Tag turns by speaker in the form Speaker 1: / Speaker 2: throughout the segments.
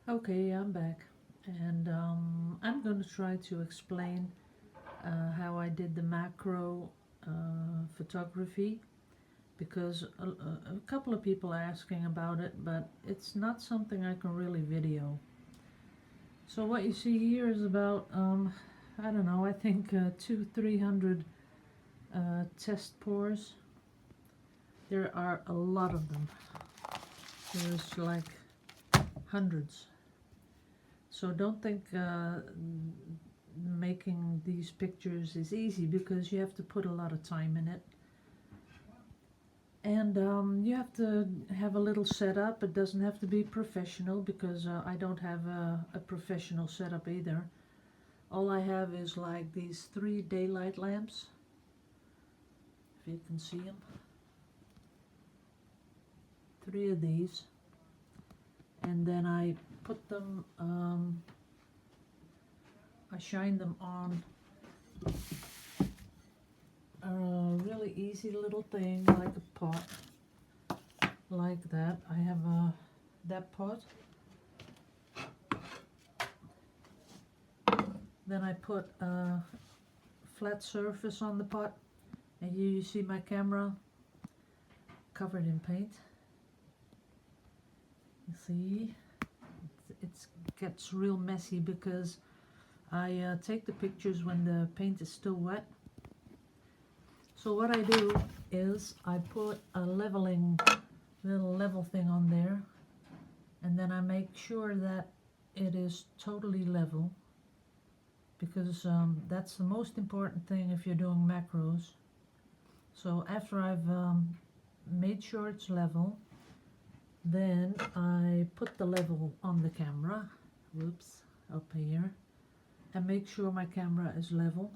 Speaker 1: Okay, I'm back, and I'm going to try to explain how I did the macro photography because a couple of people are asking about it, but it's not something I can really video. So what you see here is about I don't know, I think 300 test pours. There are a lot of them. There's like hundreds. So don't think making these pictures is easy because you have to put a lot of time in it. And you have to have a little setup. It doesn't have to be professional because I don't have a professional setup either. All I have is like these 3 daylight lamps, if you can see them. 3 of these. And then I put them, I shine them on a really easy little thing like a pot, like that. I have that pot. Then I put a flat surface on the pot, and here you see my camera covered in paint. You see, it gets real messy because I take the pictures when the paint is still wet. So what I do is I put a little level thing on there, and then I make sure that it is totally level because that's the most important thing if you're doing macros. So after I've made sure it's level, then I put the level on the camera, whoops, up here, and make sure my camera is level.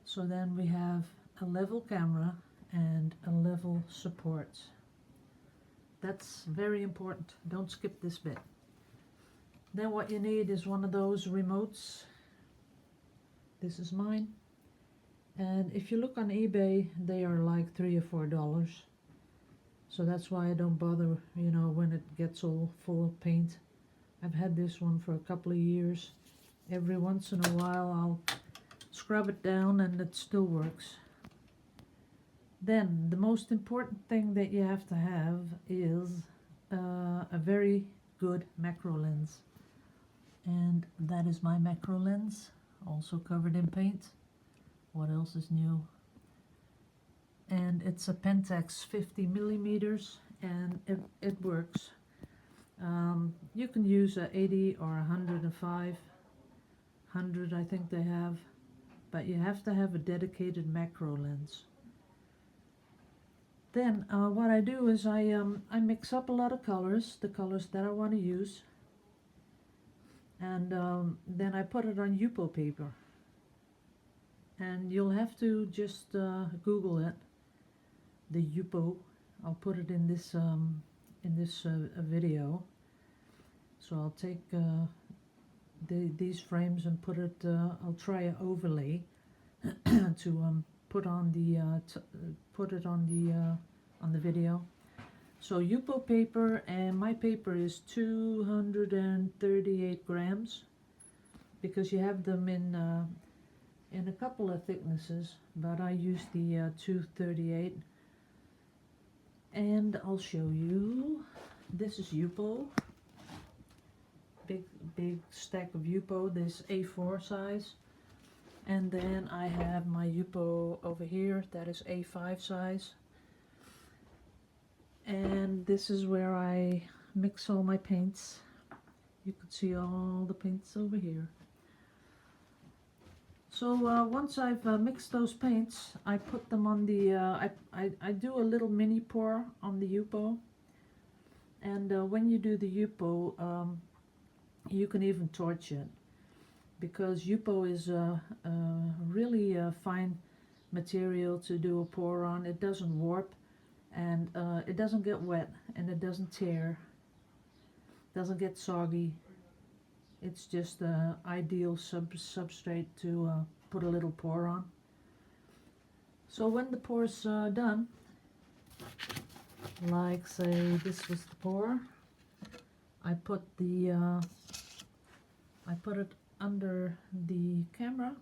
Speaker 1: So then we have a level camera and a level support. That's very important. Don't skip this bit. Then what you need is one of those remotes. This is mine. And if you look on eBay, they are like $3 or $4. So that's why I don't bother, you know, when it gets all full of paint. I've had this one for a couple of years. Every once in a while I'll scrub it down and it still works. Then the most important thing that you have to have is a very good macro lens. And that is my macro lens, also covered in paint. What else is new? And it's a Pentax 50 millimeters, and it works. You can use a 80 or 105, 100 I think they have, but you have to have a dedicated macro lens. Then what I do is I mix up a lot of colors, the colors that I want to use, and then I put it on Yupo paper. And you'll have to just Google it, the Yupo. I'll put it in this video. So I'll take these frames and put it. I'll try an overlay to put on the video. So Yupo paper, and my paper is 238 grams because you have them in a couple of thicknesses, but I use the 238. And I'll show you. This is Yupo. Big stack of Yupo, this A4 size. And then I have my Yupo over here, that is A5 size. And this is where I mix all my paints. You can see all the paints over here. So once I've mixed those paints, I put them on the, I do a little mini pour on the Yupo. And when you do the Yupo, you can even torch it, because Yupo is a really fine material to do a pour on. It doesn't warp, and it doesn't get wet, and it doesn't tear, doesn't get soggy. It's just an ideal substrate to put a little pour on. So when the pour's done, like say this was the pour, I put it under the camera,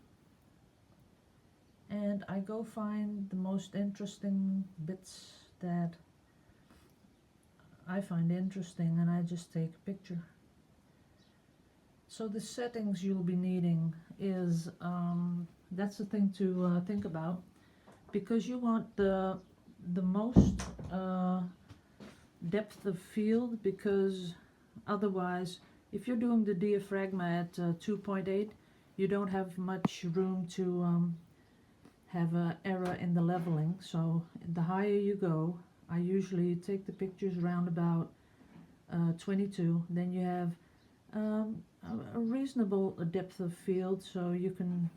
Speaker 1: and I go find the most interesting bits that I find interesting, and I just take a picture. So the settings you'll be needing is, that's the thing to think about, because you want the most depth of field, because otherwise, if you're doing the diaphragm at 2.8, you don't have much room to have an error in the leveling. So the higher you go, I usually take the pictures around about 22, then you have a reasonable depth of field, so you can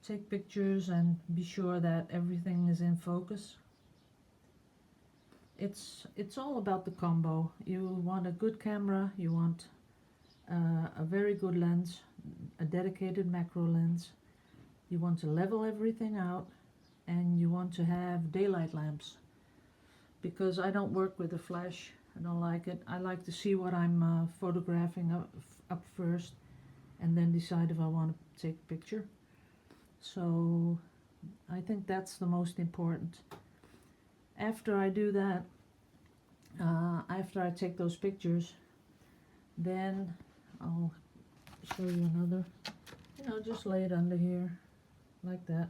Speaker 1: take pictures and be sure that everything is in focus. It's all about the combo. You want a good camera, you want a very good lens, a dedicated macro lens, you want to level everything out, and you want to have daylight lamps, because I don't work with a flash. I don't like it. I like to see what I'm photographing up first, and then decide if I want to take a picture. So I think that's the most important. After I do that, after I take those pictures, then I'll show you another. Just lay it under here like that.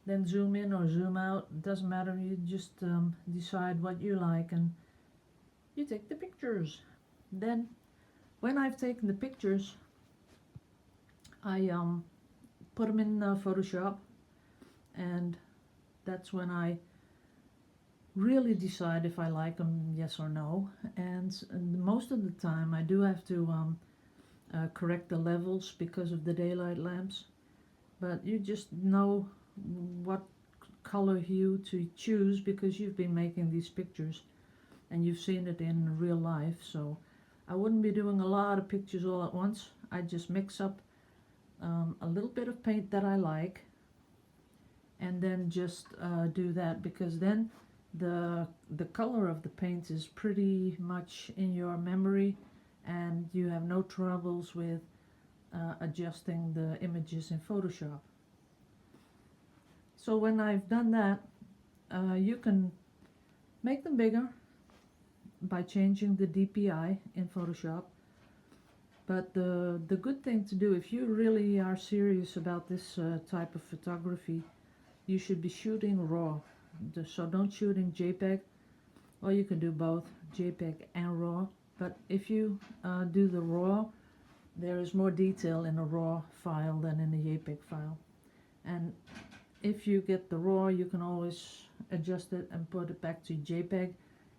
Speaker 1: Then zoom in or zoom out, it doesn't matter. You just decide what you like and you take the pictures. Then when I've taken the pictures, I put them in Photoshop, and that's when I really decide if I like them, yes or no. And most of the time I do have to correct the levels because of the daylight lamps, but you just know what color hue to choose because you've been making these pictures and you've seen it in real life. So I wouldn't be doing a lot of pictures all at once. I just mix up a little bit of paint that I like, and then just do that, because then the color of the paint is pretty much in your memory, and you have no troubles with adjusting the images in Photoshop. So when I've done that, you can make them bigger by changing the DPI in Photoshop. But the good thing to do, if you really are serious about this type of photography, you should be shooting raw. So don't shoot in JPEG, or you can do both, JPEG and RAW. But if you do the RAW, there is more detail in a RAW file than in a JPEG file. And if you get the RAW, you can always adjust it and put it back to JPEG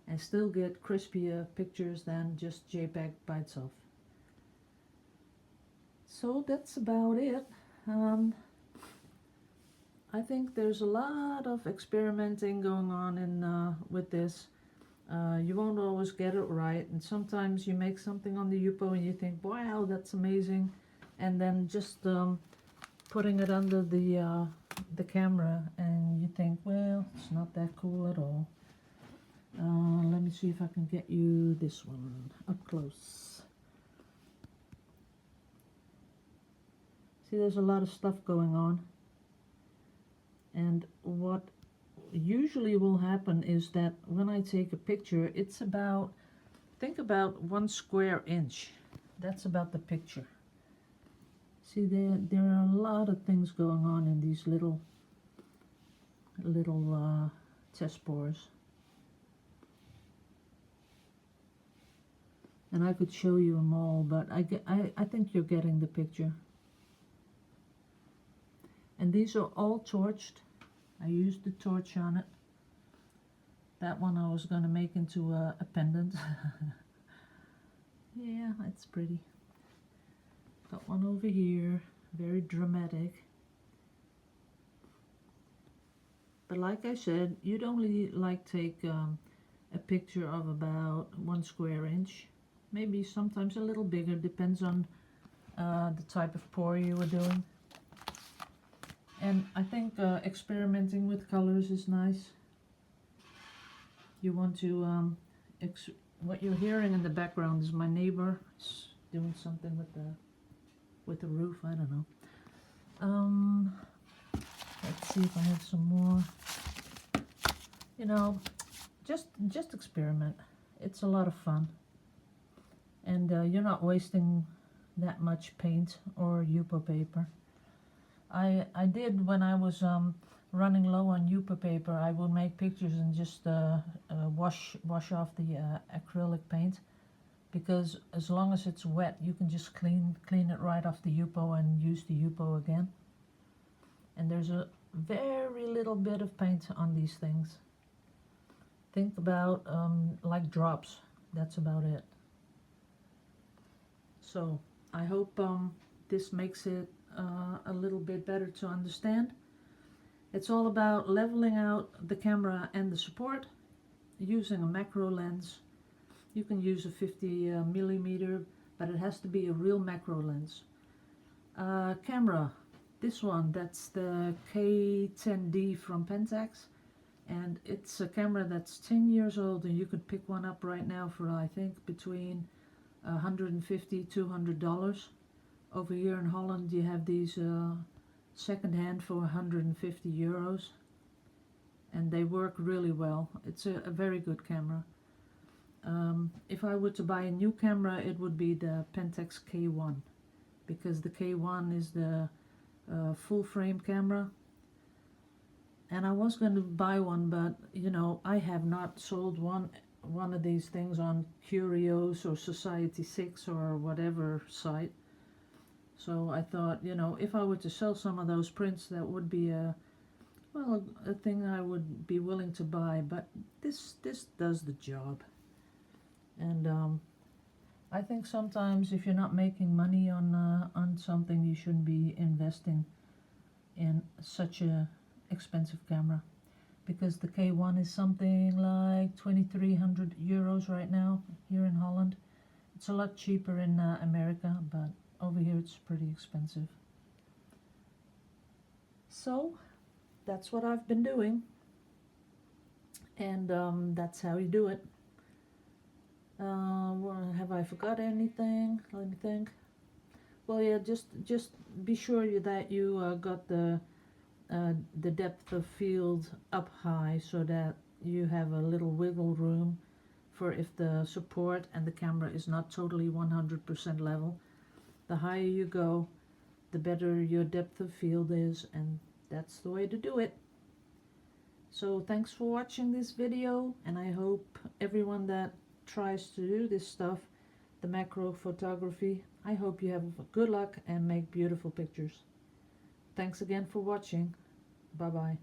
Speaker 1: and still get crispier pictures than just JPEG by itself. So that's about it. I think there's a lot of experimenting going on with this. You won't always get it right, and sometimes you make something on the Yupo and you think, wow, that's amazing, and then just putting it under the camera and you think, well, it's not that cool at all. Let me see if I can get you this one up close. See, there's a lot of stuff going on, and what usually will happen is that when I take a picture, it's about, think about 1 square inch. That's about the picture. See, there are a lot of things going on in these little test bores. And I could show you them all, but I think you're getting the picture. And these are all torched. I used the torch on it. That one I was going to make into a pendant. Yeah, it's pretty. Got one over here, very dramatic. But like I said, you'd only take a picture of about 1 square inch. Maybe sometimes a little bigger, depends on the type of pour you were doing. And I think experimenting with colors is nice. You want to what you're hearing in the background is my neighbor doing something with the roof. I don't know. Let's see if I have some more. You know, just experiment. It's a lot of fun, and you're not wasting that much paint or Yupo paper. I did when I was running low on Yupo paper. I would make pictures and just wash off the acrylic paint, because as long as it's wet, you can just clean it right off the Yupo and use the Yupo again. And there's a very little bit of paint on these things. Think about like drops. That's about it. So I hope this makes it a little bit better to understand. It's all about leveling out the camera and the support using a macro lens. You can use a 50 millimeter, but it has to be a real macro lens. Camera, this one, that's the K10D from Pentax, and it's a camera that's 10 years old, and you could pick one up right now for I think between $150 $200. Over here in Holland you have these second hand for 150 euros, and they work really well. It's a very good camera. If I were to buy a new camera, it would be the Pentax K1, because the K1 is the full frame camera, and I was going to buy one, but you know, I have not sold one of these things on Curios or Society6 or whatever site. So I thought, you know, if I were to sell some of those prints, that would be a thing I would be willing to buy. But this does the job. And I think sometimes if you're not making money on something, you shouldn't be investing in such a expensive camera, because the K1 is something like 2,300 euros right now here in Holland. It's a lot cheaper in America, but over here it's pretty expensive. So that's what I've been doing, and that's how you do it. Have I forgot anything? Let me think. Well, yeah, just be sure that you got the depth of field up high, so that you have a little wiggle room for if the support and the camera is not totally 100% level. The higher you go, the better your depth of field is, and that's the way to do it. So thanks for watching this video, and I hope everyone that tries to do this stuff, the macro photography, I hope you have good luck and make beautiful pictures. Thanks again for watching. Bye bye.